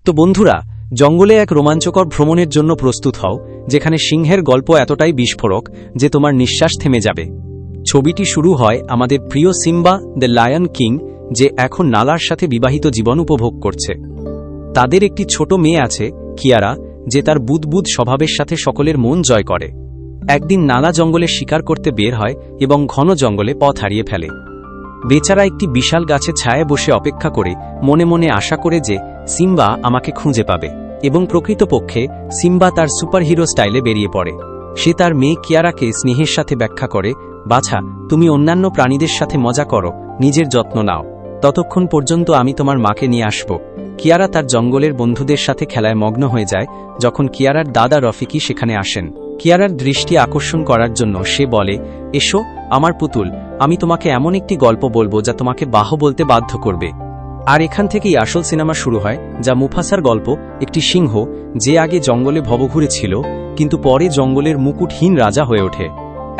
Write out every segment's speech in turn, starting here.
তো বন্ধুরা, জঙ্গলে এক রোমাঞ্চকর ভ্রমণের জন্য প্রস্তুত হও, যেখানে সিংহের গল্প এতটাই বিস্ফোরক যে তোমার নিঃশ্বাস থেমে যাবে। ছবিটি শুরু হয় আমাদের প্রিয় সিম্বা দ্য লায়ন কিং, যে এখন নালার সাথে বিবাহিত জীবন উপভোগ করছে। তাদের একটি ছোট মেয়ে আছে, কিয়ারা, যে তার বুদবুদ স্বভাবের সাথে সকলের মন জয় করে। একদিন নালা জঙ্গলে শিকার করতে বের হয় এবং ঘন জঙ্গলে পথ হারিয়ে ফেলে। বেচারা একটি বিশাল গাছে ছায়ায় বসে অপেক্ষা করে, মনে মনে আশা করে যে সিম্বা আমাকে খুঁজে পাবে, এবং প্রকৃতপক্ষে সিম্বা তার সুপারহিরো স্টাইলে বেরিয়ে পড়ে। সে তার মেয়ে কিয়ারাকে স্নেহের সাথে ব্যাখ্যা করে, বাছা, তুমি অন্যান্য প্রাণীদের সাথে মজা করো, নিজের যত্ন নাও, ততক্ষণ পর্যন্ত আমি তোমার মাকে নিয়ে আসব। কিয়ারা তার জঙ্গলের বন্ধুদের সাথে খেলায় মগ্ন হয়ে যায়, যখন কিয়ারার দাদা রফিকি সেখানে আসেন। কিয়ারার দৃষ্টি আকর্ষণ করার জন্য সে বলে, এসো আমার পুতুল, আমি তোমাকে এমন একটি গল্প বলবো যা তোমাকে বাহ বলতে বাধ্য করবে। আর এখান থেকেই আসল সিনেমা শুরু হয়, যা মুফাসার গল্প, একটি সিংহ যে আগে জঙ্গলে ভবঘুরে ছিল কিন্তু পরে জঙ্গলের মুকুটহীন রাজা হয়ে ওঠে।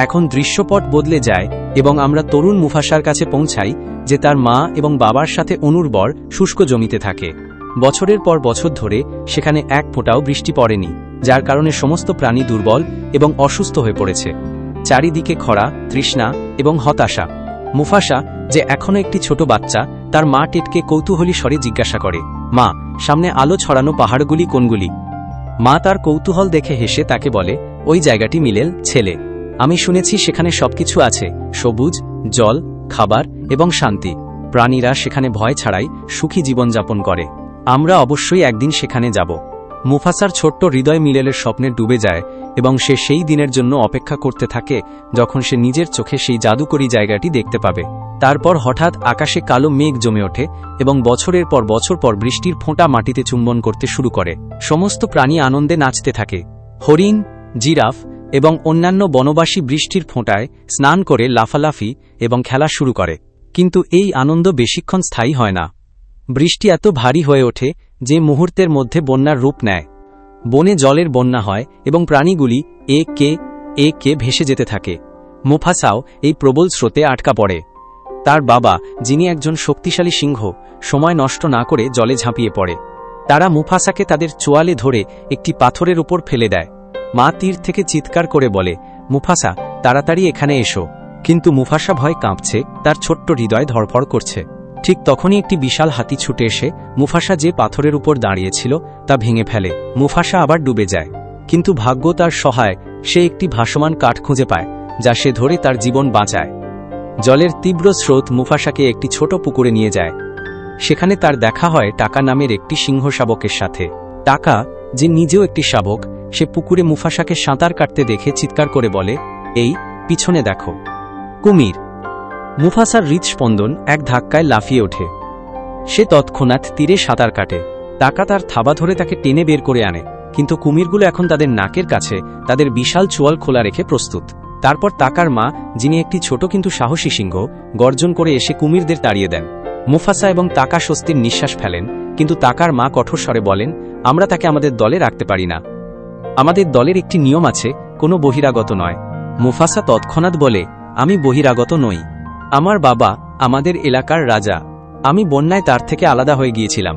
এখন দৃশ্যপট বদলে যায় এবং আমরা তরুণ মুফাসার কাছে পৌঁছাই, যে তার মা এবং বাবার সাথে অনুর্বর শুষ্ক জমিতে থাকে। বছরের পর বছর ধরে সেখানে এক ফোঁটাও বৃষ্টি পড়েনি, যার কারণে সমস্ত প্রাণী দুর্বল এবং অসুস্থ হয়ে পড়েছে। চারিদিকে খরা, তৃষ্ণা এবং হতাশা। মুফাসা, যে এখনো একটি ছোট বাচ্চা, তার মা টেটকে কৌতূহলী স্বরে জিজ্ঞাসা করে, মা, সামনে আলো ছড়ানো পাহাড়গুলি কোনগুলি? মা তার কৌতূহল দেখে হেসে তাকে বলে, ওই জায়গাটি মিলেল, ছেলে। আমি শুনেছি সেখানে সবকিছু আছে, সবুজ, জল, খাবার এবং শান্তি। প্রাণীরা সেখানে ভয় ছাড়াই সুখী জীবনযাপন করে। আমরা অবশ্যই একদিন সেখানে যাব। মুফাসার ছোট্ট হৃদয় মিলেলের স্বপ্নে ডুবে যায় এবং সে সেই দিনের জন্য অপেক্ষা করতে থাকে যখন সে নিজের চোখে সেই জাদুকরী জায়গাটি দেখতে পাবে। তারপর হঠাৎ আকাশে কালো মেঘ জমে ওঠে এবং বছরের পর বছর পর বৃষ্টির ফোঁটা মাটিতে চুম্বন করতে শুরু করে। সমস্ত প্রাণী আনন্দে নাচতে থাকে। হরিণ, জিরাফ এবং অন্যান্য বনবাসী বৃষ্টির ফোঁটায় স্নান করে লাফালাফি এবং খেলা শুরু করে। কিন্তু এই আনন্দ বেশিক্ষণ স্থায়ী হয় না। বৃষ্টি এত ভারী হয়ে ওঠে যে মুহূর্তের মধ্যে বন্যার রূপ নেয়। বনে জলের বন্যা হয় এবং প্রাণীগুলি একে ভেসে যেতে থাকে। মুফাসাও এই প্রবল স্রোতে আটকা পড়ে। তার বাবা, যিনি একজন শক্তিশালী সিংহ, সময় নষ্ট না করে জলে ঝাঁপিয়ে পড়ে। তারা মুফাসাকে তাদের চোয়ালে ধরে একটি পাথরের উপর ফেলে দেয়। মা তীর থেকে চিৎকার করে বলে, মুফাসা, তাড়াতাড়ি এখানে এসো। কিন্তু মুফাসা ভয় কাঁপছে, তার ছোট্ট হৃদয় ধড়ফড় করছে। ঠিক তখনই একটি বিশাল হাতি ছুটে এসে মুফাসা যে পাথরের উপর দাঁড়িয়েছিল তা ভেঙে ফেলে। মুফাসা আবার ডুবে যায়, কিন্তু ভাগ্য তার সহায়, সে একটি ভাসমান কাঠ খুঁজে পায়, যা সে ধরে তার জীবন বাঁচায়। জলের তীব্র স্রোত মুফাসাকে একটি ছোট পুকুরে নিয়ে যায়। সেখানে তার দেখা হয় টাকা নামের একটি সিংহ শাবকের সাথে। টাকা, যে নিজেও একটি শাবক, সে পুকুরে মুফাসাকে সাঁতার কাটতে দেখে চিৎকার করে বলে, এই পিছনে দেখো, কুমির। মুফাসার হৃৎস্পন্দন এক ধাক্কায় লাফিয়ে ওঠে। সে তৎক্ষণাৎ তীরে সাঁতার কাটে। টাকা তার থাবা ধরে তাকে টেনে বের করে আনে, কিন্তু কুমিরগুলো এখন তাদের নাকের কাছে তাদের বিশাল চোয়াল খোলা রেখে প্রস্তুত। তারপর টাকার মা, যিনি একটি ছোট কিন্তু সাহসী সিংহ, গর্জন করে এসে কুমিরদের তাড়িয়ে দেন। মুফাসা এবং টাকা স্বস্তির নিঃশ্বাস ফেলেন, কিন্তু টাকার মা কঠোর স্বরে বলেন, আমরা তাকে আমাদের দলে রাখতে পারি না। আমাদের দলের একটি নিয়ম আছে, কোনো বহিরাগত নয়। মুফাসা তৎক্ষণাৎ বলে, আমি বহিরাগত নই। আমার বাবা আমাদের এলাকার রাজা। আমি বন্যায় তার থেকে আলাদা হয়ে গিয়েছিলাম।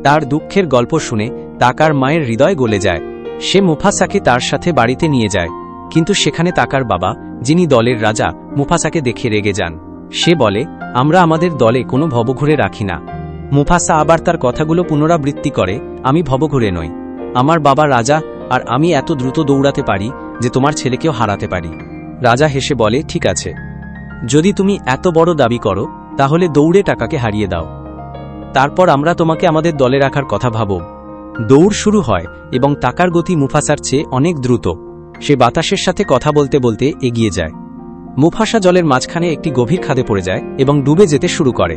তার দুঃখের গল্প শুনে টাকার মায়ের হৃদয় গলে যায়। সে মুফাসাকে তার সাথে বাড়িতে নিয়ে যায়, কিন্তু সেখানে টাকার বাবা, যিনি দলের রাজা, মুফাসাকে দেখে রেগে যান। সে বলে, আমরা আমাদের দলে কোনো ভবঘুরে রাখি না। মুফাসা আবার তার কথাগুলো পুনরাবৃত্তি করে, আমি ভবঘুরে নই। আমার বাবা রাজা, আর আমি এত দ্রুত দৌড়াতে পারি যে তোমার ছেলেকেও হারাতে পারি। রাজা হেসে বলে, ঠিক আছে, যদি তুমি এত বড় দাবি করো, তাহলে দৌড়ে টাকাকে হারিয়ে দাও। তারপর আমরা তোমাকে আমাদের দলে রাখার কথা ভাবো। দৌড় শুরু হয় এবং টাকার গতি মুফাসার চেয়ে অনেক দ্রুত। সে বাতাসের সাথে কথা বলতে বলতে এগিয়ে যায়। মুফাসা জলের মাঝখানে একটি গভীর খাদে পড়ে যায় এবং ডুবে যেতে শুরু করে।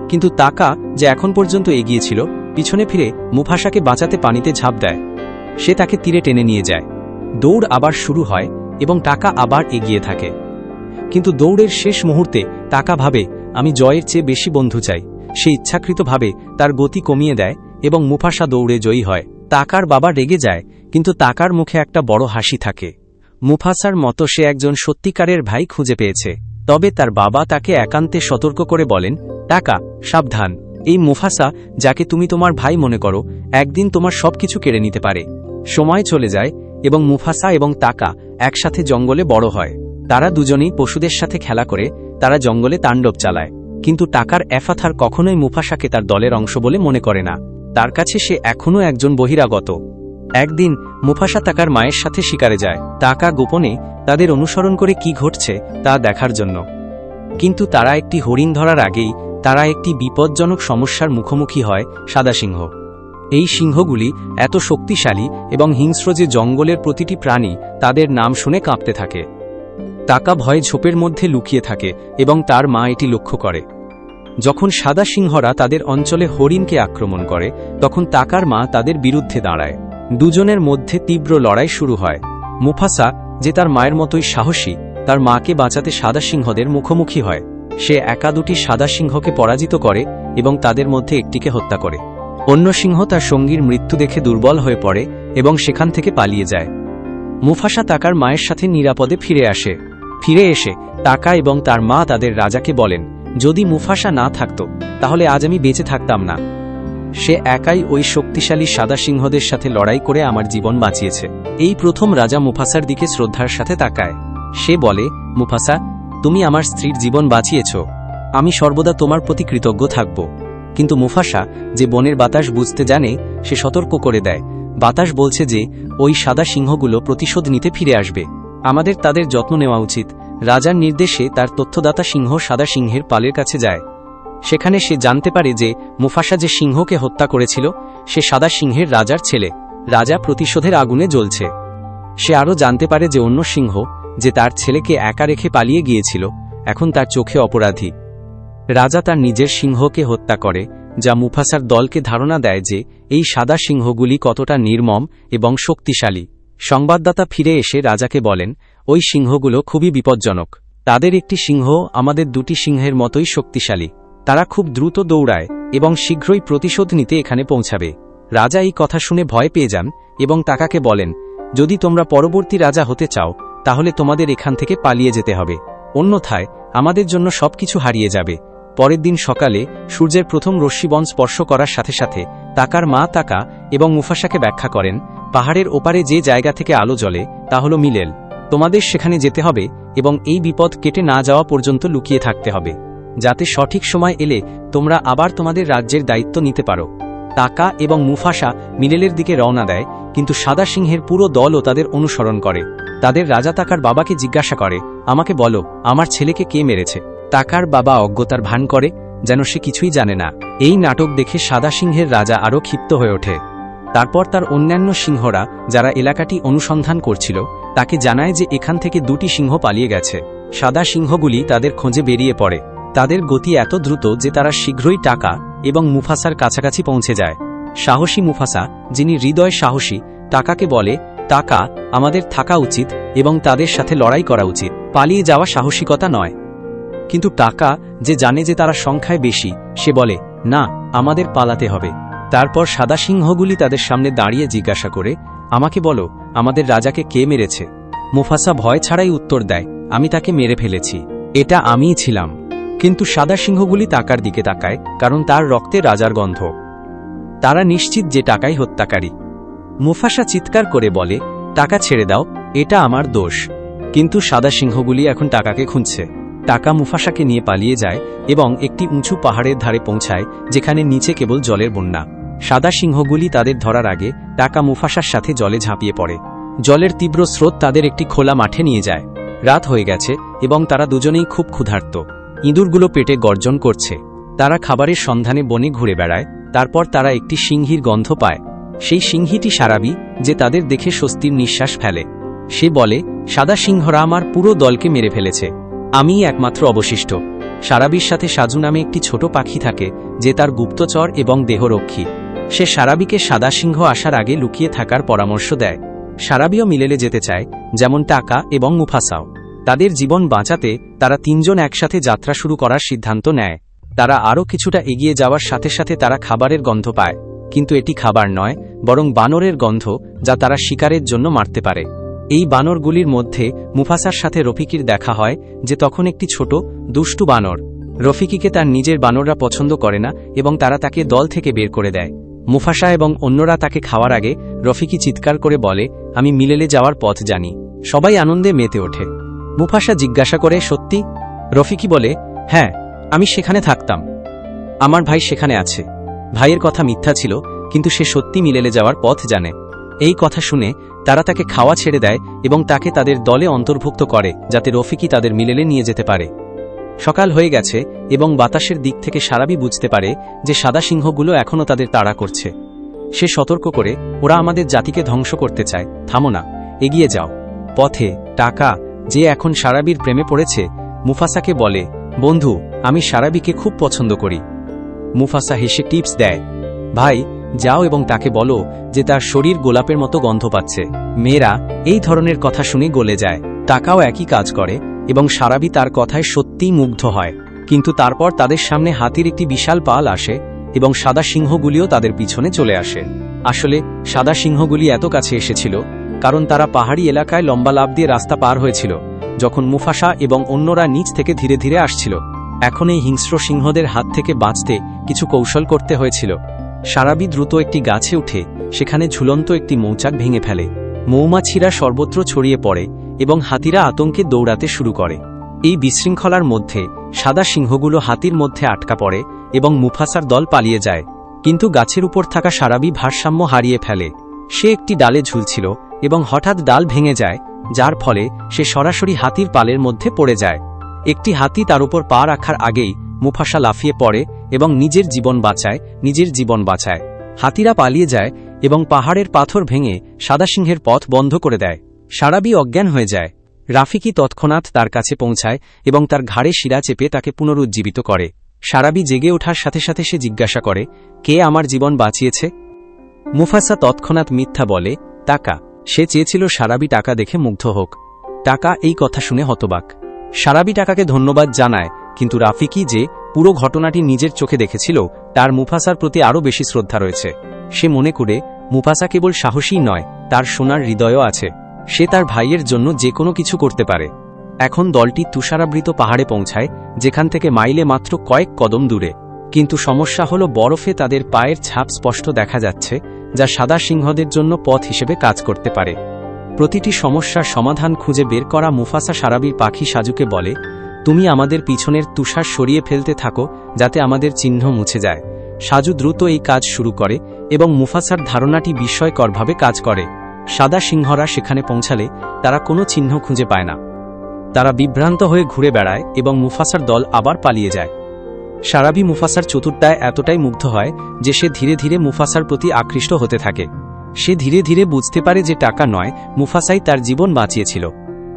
কিন্তু টাকা, যে এখন পর্যন্ত এগিয়েছিল, পিছনে ফিরে মুফাসাকে বাঁচাতে পানিতে ঝাঁপ দেয়। সে তাকে তীরে টেনে নিয়ে যায়। দৌড় আবার শুরু হয় এবং টাকা আবার এগিয়ে থাকে। কিন্তু দৌড়ের শেষ মুহূর্তে টাকা ভাবে, আমি জয়ের চেয়ে বেশি বন্ধু চাই। সে ইচ্ছাকৃতভাবে তার গতি কমিয়ে দেয় এবং মুফাসা দৌড়ে জয়ী হয়। টাকার বাবা রেগে যায়, কিন্তু টাকার মুখে একটা বড় হাসি থাকে। মুফাসার মতো সে একজন সত্যিকারের ভাই খুঁজে পেয়েছে। তবে তার বাবা তাকে একান্তে সতর্ক করে বলেন, টাকা, সাবধান, এই মুফাসা, যাকে তুমি তোমার ভাই মনে করো, একদিন তোমার সবকিছু কেড়ে নিতে পারে। সময় চলে যায় এবং মুফাসা এবং তাকা একসাথে জঙ্গলে বড় হয়। তারা দুজনেই পশুদের সাথে খেলা করে তারা জঙ্গলে তাণ্ডব চালায়। কিন্তু টাকার এফাথার কখনোই মুফাসাকে তার দলের অংশ বলে মনে করে না। তার কাছে সে এখনও একজন বহিরাগত। একদিন মুফাসা তাকার মায়ের সাথে শিকারে যায়, টাকা গোপনে তাদের অনুসরণ করে কি ঘটছে তা দেখার জন্য। কিন্তু তারা একটি হরিণ ধরার আগেই তারা একটি বিপজ্জনক সমস্যার মুখোমুখি হয়। সাদা সিংহ। এই সিংহগুলি এত শক্তিশালী এবং হিংস্র যে জঙ্গলের প্রতিটি প্রাণী তাদের নাম শুনে কাঁপতে থাকে। টাকা ভয়ে ঝোপের মধ্যে লুকিয়ে থাকে এবং তার মা এটি লক্ষ্য করে। যখন সাদা সিংহরা তাদের অঞ্চলে হরিণকে আক্রমণ করে তখন টাকার মা তাদের বিরুদ্ধে দাঁড়ায়। দুজনের মধ্যে তীব্র লড়াই শুরু হয়। মুফাসা, যে তার মায়ের মতোই সাহসী, তার মাকে বাঁচাতে সাদা সিংহদের মুখোমুখি হয়। সে একা দুটি সাদা সিংহকে পরাজিত করে এবং তাদের মধ্যে একটিকে হত্যা করে। অন্য সিংহ তার সঙ্গীর মৃত্যু দেখে দুর্বল হয়ে পড়ে এবং সেখান থেকে পালিয়ে যায়। মুফাসা টাকার মায়ের সাথে নিরাপদে ফিরে এসে টাকা এবং তার মা তাদের রাজাকে বলেন, যদি মুফাসা না থাকত তাহলে আজ আমি বেঁচে থাকতাম না। সে একাই ওই শক্তিশালী সাদা সিংহদের সাথে লড়াই করে আমার জীবন বাঁচিয়েছে। এই প্রথম রাজা মুফাসার দিকে শ্রদ্ধার সাথে তাকায়। সে বলে, মুফাসা, তুমি আমার স্ত্রীর জীবন বাঁচিয়েছ, আমি সর্বদা তোমার প্রতি কৃতজ্ঞ থাকব। কিন্তু মুফাসা, যে বনের বাতাস বুঝতে জানে, সে সতর্ক করে দেয়, বাতাস বলছে যে ওই সাদা সিংহগুলো প্রতিশোধ নিতে ফিরে আসবে। আমাদের তাদের যত্ন নেওয়া উচিত। রাজার নির্দেশে তার তথ্যদাতা সিংহ সাদা সিংহের পালের কাছে যায়। সেখানে সে জানতে পারে যে মুফাসা যে সিংহকে হত্যা করেছিল সে সাদা সিংহের রাজার ছেলে। রাজা প্রতিশোধের আগুনে জ্বলছে। সে আরও জানতে পারে যে অন্য সিংহ, যে তার ছেলেকে একা রেখে পালিয়ে গিয়েছিল, এখন তার চোখে অপরাধী। রাজা তার নিজের সিংহকে হত্যা করে, যা মুফাসার দলকে ধারণা দেয় যে এই সাদা সিংহগুলি কতটা নির্মম এবং শক্তিশালী। সংবাদদাতা ফিরে এসে রাজাকে বলেন, ওই সিংহগুলো খুবই বিপজ্জনক। তাদের একটি সিংহ আমাদের দুটি সিংহের মতোই শক্তিশালী। তারা খুব দ্রুত দৌড়ায় এবং শীঘ্রই প্রতিশোধ নিতে এখানে পৌঁছাবে। রাজা এই কথা শুনে ভয় পেয়ে যান এবং টাকাকে বলেন, যদি তোমরা পরবর্তী রাজা হতে চাও তাহলে তোমাদের এখান থেকে পালিয়ে যেতে হবে, অন্যথায় আমাদের জন্য সবকিছু হারিয়ে যাবে। পরের দিন সকালে সূর্যের প্রথম রশ্মিবন স্পর্শ করার সাথে সাথে টাকার মা টাকা এবং মুফাসাকে ব্যাখ্যা করেন, পাহাড়ের ওপারে যে জায়গা থেকে আলো জ্বলে তা হল মিলেল। তোমাদের সেখানে যেতে হবে এবং এই বিপদ কেটে না যাওয়া পর্যন্ত লুকিয়ে থাকতে হবে, যাতে সঠিক সময় এলে তোমরা আবার তোমাদের রাজ্যের দায়িত্ব নিতে পারো। টাকা এবং মুফাসা মিলেলের দিকে রওনা দেয়, কিন্তু সাদা সিংহের পুরো দলও তাদের অনুসরণ করে। তাদের রাজা টাকার বাবাকে জিজ্ঞাসা করে, আমাকে বলো, আমার ছেলেকে কে মেরেছে? টাকার বাবা অজ্ঞতার ভান করে, যেন সে কিছুই জানে না। এই নাটক দেখে সাদা সিংহের রাজা আরও ক্ষিপ্ত হয়ে ওঠে। তারপর তার অন্যান্য সিংহরা, যারা এলাকাটি অনুসন্ধান করছিল, তাকে জানায় যে এখান থেকে দুটি সিংহ পালিয়ে গেছে। সাদা সিংহগুলি তাদের খোঁজে বেরিয়ে পড়ে। তাদের গতি এত দ্রুত যে তারা শীঘ্রই টাকা এবং মুফাসার কাছাকাছি পৌঁছে যায়। সাহসী মুফাসা, যিনি হৃদয় সাহসী, টাকাকে বলে, টাকা, আমাদের থাকা উচিত এবং তাদের সাথে লড়াই করা উচিত, পালিয়ে যাওয়া সাহসিকতা নয়। কিন্তু টাকা, যে জানে যে তারা সংখ্যায় বেশি, সে বলে, না, আমাদের পালাতে হবে। তারপর সাদা সিংহগুলি তাদের সামনে দাঁড়িয়ে জিজ্ঞাসা করে, আমাকে বলো, আমাদের রাজাকে কে মেরেছে? মুফাসা ভয় ছাড়াই উত্তর দেয়, আমি তাকে মেরে ফেলেছি, এটা আমিই ছিলাম। কিন্তু সাদা সিংহগুলি টাকার দিকে তাকায়, কারণ তার রক্তে রাজার গন্ধ। তারা নিশ্চিত যে টাকাই হত্যাকারী। মুফাসা চিৎকার করে বলে, টাকা ছেড়ে দাও, এটা আমার দোষ। কিন্তু সাদা সিংহগুলি এখন টাকাকে খুঁজছে। টাকা মুফাসাকে নিয়ে পালিয়ে যায় এবং একটি উঁচু পাহাড়ের ধারে পৌঁছায়, যেখানে নিচে কেবল জলের বন্যা। সাদা সিংহগুলি তাদের ধরার আগে টাকা মুফাসার সাথে জলে ঝাঁপিয়ে পড়ে। জলের তীব্র স্রোত তাদের একটি খোলা মাঠে নিয়ে যায়। রাত হয়ে গেছে এবং তারা দুজনেই খুব ক্ষুধার্ত। ইঁদুরগুলো পেটে গর্জন করছে। তারা খাবারের সন্ধানে বনে ঘুরে বেড়ায়। তারপর তারা একটি সিংহীর গন্ধ পায়। সেই সিংহীটি সারাবি, যে তাদের দেখে স্বস্তির নিঃশ্বাস ফেলে। সে বলে, সাদা সিংহরা আমার পুরো দলকে মেরে ফেলেছে, আমিই একমাত্র অবশিষ্ট। সারাবির সাথে সাজু নামে একটি ছোট পাখি থাকে, যে তার গুপ্তচর এবং দেহরক্ষী। সে সারাবিকে সাদা সিংহ আসার আগে লুকিয়ে থাকার পরামর্শ দেয়। সারাবিও মিলেলে যেতে চায়, যেমন টাকা এবং মুফাসাও। তাদের জীবন বাঁচাতে তারা তিনজন একসাথে যাত্রা শুরু করার সিদ্ধান্ত নেয়। তারা আরও কিছুটা এগিয়ে যাওয়ার সাথে সাথে তারা খাবারের গন্ধ পায়, কিন্তু এটি খাবার নয়, বরং বানরের গন্ধ, যা তারা শিকারের জন্য মারতে পারে। এই বানরগুলির মধ্যে মুফাসার সাথে রফিকির দেখা হয়, যে তখন একটি ছোট দুষ্টু বানর। রফিকিকে তার নিজের বানররা পছন্দ করে না এবং তারা তাকে দল থেকে বের করে দেয়। মুফাসা এবং অন্যরা তাকে খাওয়ার আগে রফিকি চিৎকার করে বলে, আমি মিলেলে যাওয়ার পথ জানি। সবাই আনন্দে মেতে ওঠে। মুফাসা জিজ্ঞাসা করে, সত্যি? রফিকি বলে, হ্যাঁ, আমি সেখানে থাকতাম। আমার ভাই সেখানে আছে। ভাইয়ের কথা মিথ্যা ছিল, কিন্তু সে সত্যি মিলেলে যাওয়ার পথ জানে। এই কথা শুনে তারা তাকে খাওয়া ছেড়ে দেয় এবং তাকে তাদের দলে অন্তর্ভুক্ত করে যাতে রফিকি তাদের মিলেলে নিয়ে যেতে পারে। সকাল হয়ে গেছে এবং বাতাসের দিক থেকে সারাবি বুঝতে পারে যে সাদা সিংহগুলো এখনও তাদের তাড়া করছে। সে সতর্ক করে, ওরা আমাদের জাতিকে ধ্বংস করতে চায়, থামো না, এগিয়ে যাও। পথে টাকা, যে এখন সারাবির প্রেমে পড়েছে, মুফাসাকে বলে, বন্ধু, আমি সারাবিকে খুব পছন্দ করি। মুফাসা হেসে টিপস দেয়, ভাই যাও এবং তাকে বলো যে তার শরীর গোলাপের মতো গন্ধ পাচ্ছে। মেয়েরা এই ধরনের কথা শুনে গলে যায়। টাকাও একই কাজ করে এবং সারাবি তার কথায় সত্যিই মুগ্ধ হয়। কিন্তু তারপর তাদের সামনে হাতির একটি বিশাল পাল আসে এবং সাদা সিংহগুলিও তাদের পিছনে চলে আসে। আসলে সাদা সিংহগুলি এত কাছে এসেছিল কারণ তারা পাহাড়ি এলাকায় লম্বা লাফ দিয়ে রাস্তা পার হয়েছিল যখন মুফাসা এবং অন্যরা নিচ থেকে ধীরে ধীরে আসছিল। এখন এই হিংস্র সিংহদের হাত থেকে বাঁচতে কিছু কৌশল করতে হয়েছিল। সারাবি দ্রুত একটি গাছে উঠে সেখানে ঝুলন্ত একটি মৌচাক ভেঙে ফেলে। মৌমাছিরা সর্বত্র ছড়িয়ে পড়ে এবং হাতিরা আতঙ্কে দৌড়াতে শুরু করে। এই বিশৃঙ্খলার মধ্যে সাদা সিংহগুলো হাতির মধ্যে আটকা পড়ে এবং মুফাসার দল পালিয়ে যায়। কিন্তু গাছের উপর থাকা সারাবি ভারসাম্য হারিয়ে ফেলে। সে একটি ডালে ঝুলছিল এবং হঠাৎ ডাল ভেঙে যায়, যার ফলে সে সরাসরি হাতির পালের মধ্যে পড়ে যায়। একটি হাতি তার উপর পা রাখার আগেই মুফাসা লাফিয়ে পড়ে এবং নিজের জীবন বাঁচায়। হাতিরা পালিয়ে যায় এবং পাহাড়ের পাথর ভেঙে সাদা সিংহের পথ বন্ধ করে দেয়। সারাবি অজ্ঞান হয়ে যায়। রাফিকি তৎক্ষণাৎ তার কাছে পৌঁছায় এবং তার ঘাড়ে শিরা চেপে তাকে পুনরুজ্জীবিত করে। সারাবি জেগে ওঠার সাথে সাথে সে জিজ্ঞাসা করে, কে আমার জীবন বাঁচিয়েছে? মুফাসা তৎক্ষণাৎ মিথ্যা বলে, টাকা। সে চেয়েছিল সারাবি টাকা দেখে মুগ্ধ হোক। টাকা এই কথা শুনে হতবাক। সারাবি টাকাকে ধন্যবাদ জানায়, কিন্তু রাফিকি যে পুরো ঘটনাটি নিজের চোখে দেখেছিল তার মুফাসার প্রতি আরও বেশি শ্রদ্ধা রয়েছে। সে মনে করে মুফাসা কেবল সাহসী নয়, তার সোনার হৃদয়ও আছে। সে তার ভাইয়ের জন্য যে কোনো কিছু করতে পারে। এখন দলটি তুষারাবৃত পাহাড়ে পৌঁছায়, যেখান থেকে মাইলে মাত্র কয়েক কদম দূরে। কিন্তু সমস্যা হল বরফে তাদের পায়ের ছাপ স্পষ্ট দেখা যাচ্ছে, যা সাদা সিংহদের জন্য পথ হিসেবে কাজ করতে পারে। প্রতিটি সমস্যার সমাধান খুঁজে বের করা মুফাসা সারাবির পাখি সাজুকে বলে, তুমি আমাদের পিছনের তুষার সরিয়ে ফেলতে থাকো যাতে আমাদের চিহ্ন মুছে যায়। সাজু দ্রুত এই কাজ শুরু করে এবং মুফাসার ধারণাটি বিস্ময়করভাবে কাজ করে। সাদা সিংহরা সেখানে পৌঁছালে তারা কোনো চিহ্ন খুঁজে পায় না। তারা বিভ্রান্ত হয়ে ঘুরে বেড়ায় এবং মুফাসার দল আবার পালিয়ে যায়। সারাবি মুফাসার চতুরতায় এতটাই মুগ্ধ হয় যে সে ধীরে ধীরে মুফাসার প্রতি আকৃষ্ট হতে থাকে। সে ধীরে ধীরে বুঝতে পারে যে টাকা নয়, মুফাসাই তার জীবন বাঁচিয়েছিল।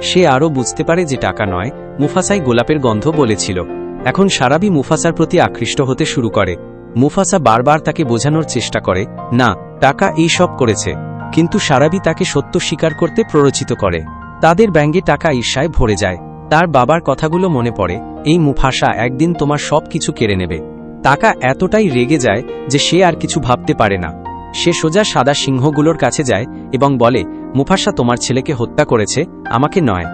সে আরও বুঝতে পারে যে টাকা নয়, মুফাসাই গোলাপের গন্ধ বলেছিল। এখন সারাবি মুফাসার প্রতি আকৃষ্ট হতে শুরু করে। মুফাসা বারবার তাকে বোঝানোর চেষ্টা করে, না, টাকা এই সব করেছে, কিন্তু সারাবি তাকে সত্য স্বীকার করতে প্ররোচিত করে। তাদের ব্যাঙ্গে টাকা ঈর্ষায় ভরে যায়। তার বাবার কথাগুলো মনে পড়ে, এই মুফাসা একদিন তোমার সব কিছু কেড়ে নেবে। টাকা এতটাই রেগে যায় যে সে আর কিছু ভাবতে পারে না। সে সোজা সাদা সিংহগুলোর কাছে যায় এবং বলে, মুফাসা তোমার ছেলেকে হত্যা করেছে, আমাকে নয়।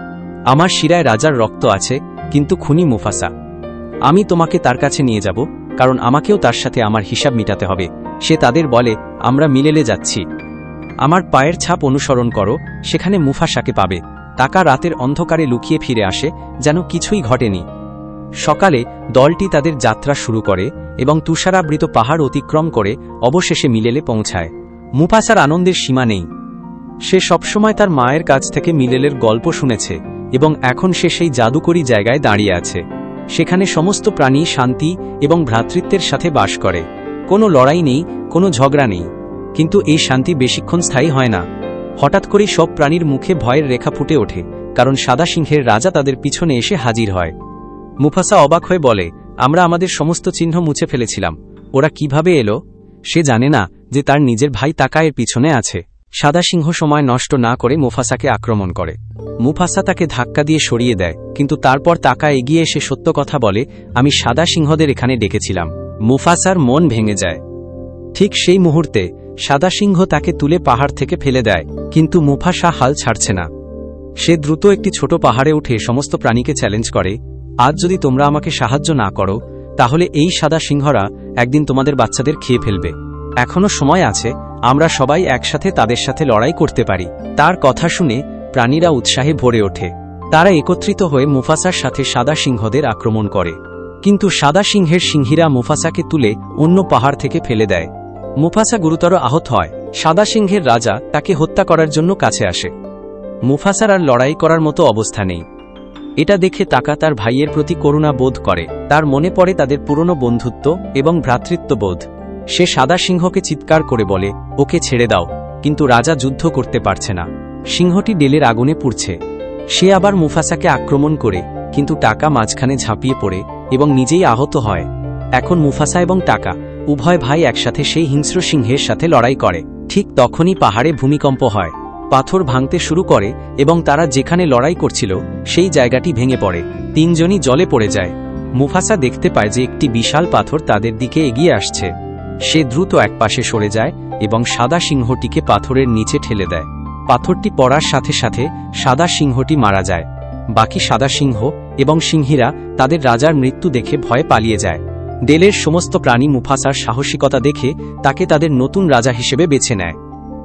আমার শিরায় রাজার রক্ত আছে, কিন্তু খুনি মুফাসা। আমি তোমাকে তার কাছে নিয়ে যাব, কারণ আমাকেও তার সাথে আমার হিসাব মিটাতে হবে। সে তাদের বলে, আমরা মিলেলে যাচ্ছি। আমার পায়ের ছাপ অনুসরণ করো, সেখানে মুফাসাকে পাবে। টাকা রাতের অন্ধকারে লুকিয়ে ফিরে আসে, যেন কিছুই ঘটেনি। সকালে দলটি তাদের যাত্রা শুরু করে এবং তুষারাবৃত পাহাড় অতিক্রম করে অবশেষে মিলেলে পৌঁছায়। মুফাসার আনন্দের সীমা নেই। সে সবসময় তার মায়ের কাছ থেকে মিলেলের গল্প শুনেছে এবং এখন সে সেই জাদুকরী জায়গায় দাঁড়িয়ে আছে। সেখানে সমস্ত প্রাণী শান্তি এবং ভ্রাতৃত্বের সাথে বাস করে। কোনো লড়াই নেই, কোনো ঝগড়া নেই। কিন্তু এই শান্তি বেশিক্ষণ স্থায়ী হয় না। হঠাৎ করেই সব প্রাণীর মুখে ভয়ের রেখা ফুটে ওঠে, কারণ সাদা সিংহের রাজা তাদের পিছনে এসে হাজির হয়। মুফাসা অবাক হয়ে বলে, আমরা আমাদের সমস্ত চিহ্ন মুছে ফেলেছিলাম, ওরা কিভাবে এলো? সে জানে না যে তার নিজের ভাই টাকা এর পিছনে আছে। সাদা সিংহ সময় নষ্ট না করে মুফাসাকে আক্রমণ করে। মুফাসা তাকে ধাক্কা দিয়ে সরিয়ে দেয়, কিন্তু তারপর টাকা এগিয়ে এসে সত্য কথা বলে, আমি সাদা সিংহদের এখানে ডেকেছিলাম। মুফাসার মন ভেঙে যায়। ঠিক সেই মুহূর্তে সাদা সিংহ তাকে তুলে পাহাড় থেকে ফেলে দেয়, কিন্তু মুফাসা হাল ছাড়ছে না। সে দ্রুত একটি ছোট পাহাড়ে উঠে সমস্ত প্রাণীকে চ্যালেঞ্জ করে, আজ যদি তোমরা আমাকে সাহায্য না করো তাহলে এই সাদা সিংহরা একদিন তোমাদের বাচ্চাদের খেয়ে ফেলবে। এখনো সময় আছে, আমরা সবাই একসাথে তাদের সাথে লড়াই করতে পারি। তার কথা শুনে প্রাণীরা উৎসাহে ভরে ওঠে। তারা একত্রিত হয়ে মুফাসার সাথে সাদা সিংহদের আক্রমণ করে। কিন্তু সাদা সিংহের সিংহীরা মুফাসাকে তুলে অন্য পাহাড় থেকে ফেলে দেয়। মুফাসা গুরুতর আহত হয়। সাদা সিংহের রাজা তাকে হত্যা করার জন্য কাছে আসে। মুফাসার আর লড়াই করার মতো অবস্থা নেই। এটা দেখে তাকা তার ভাইয়ের প্রতি করুণা বোধ করে। তার মনে পড়ে তাদের পুরনো বন্ধুত্ব এবং ভ্রাতৃত্ববোধ। সে সাদা সিংহকে চিৎকার করে বলে, ওকে ছেড়ে দাও। কিন্তু রাজা যুদ্ধ করতে পারছে না। সিংহটি ডেলের আগুনে পুড়ছে। সে আবার মুফাসাকে আক্রমণ করে, কিন্তু টাকা মাঝখানে ঝাঁপিয়ে পড়ে এবং নিজেই আহত হয়। এখন মুফাসা এবং টাকা উভয় ভাই একসাথে সেই হিংস্র সিংহের সাথে লড়াই করে। ঠিক তখনই পাহাড়ে ভূমিকম্প হয়। পাথর ভাঙতে শুরু করে এবং তারা যেখানে লড়াই করছিল সেই জায়গাটি ভেঙে পড়ে। তিনজনই জলে পড়ে যায়। মুফাসা দেখতে পায় যে একটি বিশাল পাথর তাদের দিকে এগিয়ে আসছে। সে দ্রুত একপাশে সরে যায় এবং সাদা সিংহটিকে পাথরের নিচে ঠেলে দেয়। পাথরটি পড়ার সাথে সাথে সাদা সিংহটি মারা যায়। বাকি সাদা সিংহ এবং সিংহীরা তাদের রাজার মৃত্যু দেখে ভয়ে পালিয়ে যায়। ডেলের সমস্ত প্রাণী মুফাসার সাহসিকতা দেখে তাকে তাদের নতুন রাজা হিসেবে বেছে নেয়।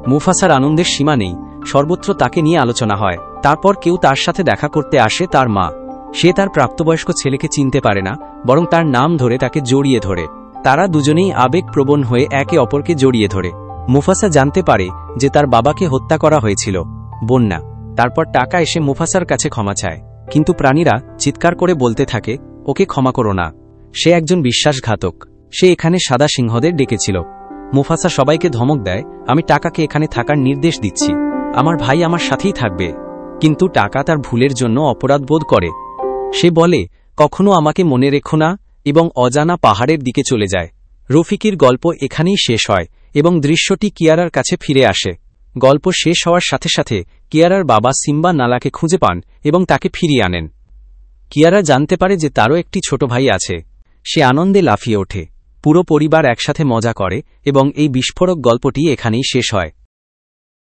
মুফাসার আনন্দের সীমা নেই। সর্বত্র তাকে নিয়ে আলোচনা হয়। তারপর কেউ তার সাথে দেখা করতে আসে তার মা। সে তার প্রাপ্তবয়স্ক ছেলেকে চিনতে পারে না, বরং তার নাম ধরে তাকে জড়িয়ে ধরে। তারা দুজনেই আবেগপ্রবণ হয়ে একে অপরকে জড়িয়ে ধরে। মুফাসা জানতে পারে যে তার বাবাকে হত্যা করা হয়েছিল, বন্যা। তারপর টাকা এসে মুফাসার কাছে ক্ষমা চায়, কিন্তু প্রাণীরা চিৎকার করে বলতে থাকে, ওকে ক্ষমা করো না, সে একজন বিশ্বাসঘাতক। সে এখানে সাদা সিংহদের ডেকেছিল। মুফাসা সবাইকে ধমক দেয়, আমি টাকাকে এখানে থাকার নির্দেশ দিচ্ছি, আমার ভাই আমার সাথেই থাকবে। কিন্তু টাকা তার ভুলের জন্য অপরাধ বোধ করে। সে বলে, কখনো আমাকে মনে রেখো না, এবং অজানা পাহাড়ের দিকে চলে যায়। রফিকির গল্প এখানেই শেষ হয় এবং দৃশ্যটি কিয়ারার কাছে ফিরে আসে। গল্প শেষ হওয়ার সাথে সাথে কিয়ারার বাবা সিম্বা নালাকে খুঁজে পান এবং তাকে ফিরিয়ে আনেন। কিয়ারা জানতে পারে যে তারও একটি ছোট ভাই আছে। সে আনন্দে লাফিয়ে ওঠে। পুরো পরিবার একসাথে মজা করে এবং এই বিস্ফোরক গল্পটি এখানেই শেষ হয়।